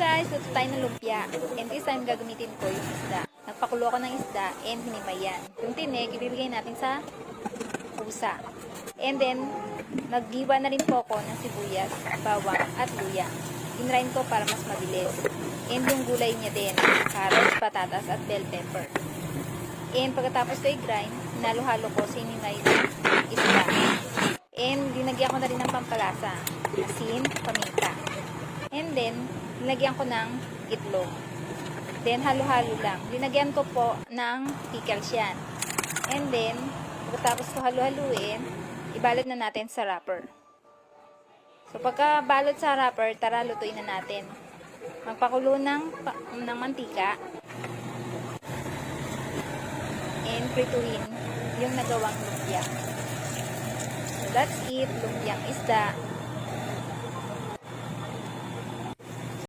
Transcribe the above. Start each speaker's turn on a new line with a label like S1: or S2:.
S1: guys, luto tayo ng lumpia. And this time, gagamitin ko yung isda. Nagpakulo ako ng isda and hinimay yan. Yung tinik, ibibigay natin sa pusa. And then, naghiwa na rin po ako ng sibuyas, bawang, at luya. Inrain ko para mas mabilis. And yung gulay niya din, carrots, patatas, at bell pepper. And pagkatapos ko i-grind, hinalo-halo ko sa hinimay ng isda. And linagyan ko na rin ng pampalasa, asin, paminta. And then, linagyan ko ng itlog. Then, halo-halo lang. Linagyan ko po ng pickles yan. And then, pagkatapos ko halo-haluin, ibalot na natin sa wrapper. So, pagka balot sa wrapper, tara lutuin na natin. Magpakulo ng mantika. And prituhin yung nagawang lumpia. So, that's it. Lumpiang isda.